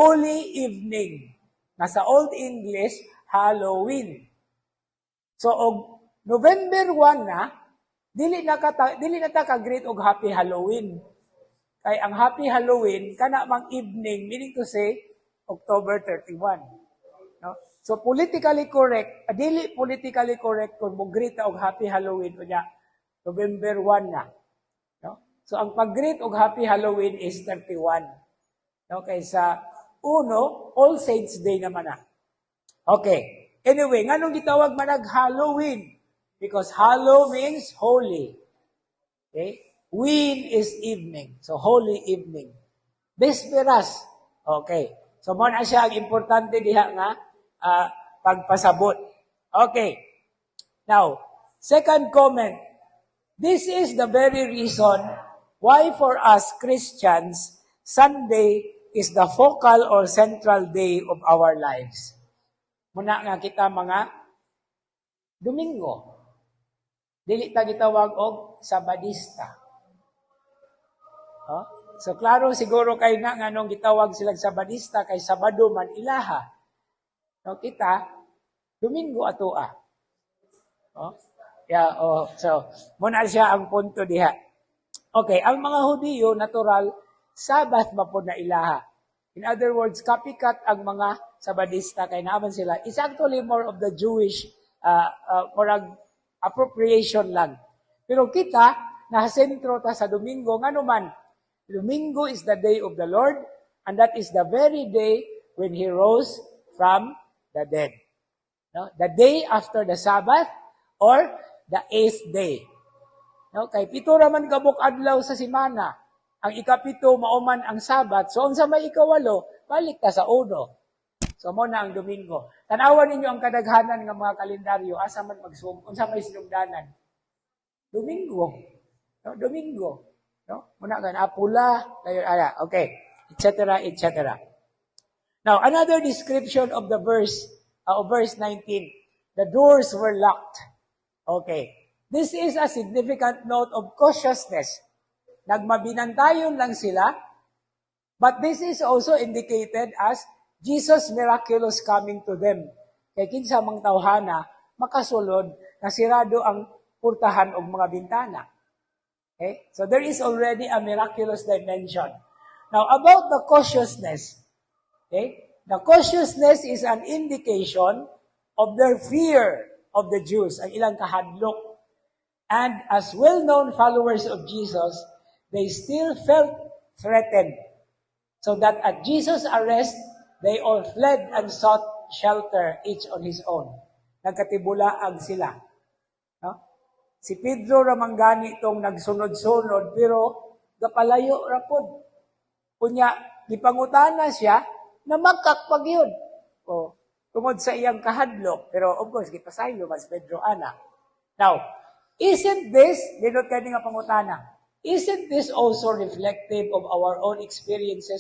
Holy Evening. Nasa Old English, Halloween. So, og November 1 na, dili na ta ka-greet og Happy Halloween. Kay ang Happy Halloween, kana mang evening, meaning to say, October 31. No? So, politically correct, dili politically correct kung mo-greet og Happy Halloween, kunya, November 1 na. No? So, ang pag-greet og Happy Halloween is 31. No? Kaysa, All Saints Day naman na. Okay. Anyway, nganong gitawag man Halloween? Because hallow means holy. Okay? Ween is evening. So, holy evening. Vesperas. Okay. So, mo na siya ang importante diha nga pagpasabot. Okay. Now, second comment. This is the very reason why for us Christians, Sunday is the focal or central day of our lives. Muna nga kita mga Domingo. Dili ta gitawag og Sabadista. Oh? So klaro siguro kay na nganong gitawag silang Sabadista kay Sabado man ilaha. No kita Domingo atoa. Oh? Yeah, so muna siya ang punto diha. Okay, ang mga Hudiyo natural Sabat ba po na ilaha. In other words, copycat ang mga Sabadista kay naman sila. It's actually more of the Jewish appropriation lang. Pero kita, nakasentro ta sa Domingo, nga naman, Domingo is the day of the Lord, and that is the very day when He rose from the dead. No? The day after the Sabbath, or the 8th day. No? Kay pito raman kabuk adlaw sa simana, ang ikapito mauman ang Sabat, so unsa may ikawalo, balik ta sa uno. So mo na ang Domingo. Tanawan ninyo ang kadaghanan ng mga kalendaryo, asa man magsum, unsa may sinugdanan. Domingo. No, Domingo. No? Muna gan apula, okay, etc., etc. Now, another description of the verse 19. The doors were locked. Okay. This is a significant note of cautiousness. Nagmabinantayon lang sila, but this is also indicated as Jesus' miraculous coming to them. Kay kinsa mang tawhana, makasulod, nasirado ang purtahan og mga bintana. Okay? So there is already a miraculous dimension. Now, about the cautiousness, okay? The cautiousness is an indication of their fear of the Jews, ang ilang kahadlok. And as well-known followers of Jesus, they still felt threatened. So that at Jesus' arrest, they all fled and sought shelter, each on his own. Nagkatibulaag sila. No? Si Pedro ramanggani itong nagsunod-sunod, pero gapalayo rapod. Kunya, ipangutana siya, na magkakpag yun. O, tungod sa iyang kahadlok, pero of course, gipasaylo, mas Pedro ana. Now, isn't this, dinot kayo nga pangutana, isn't this also reflective of our own experiences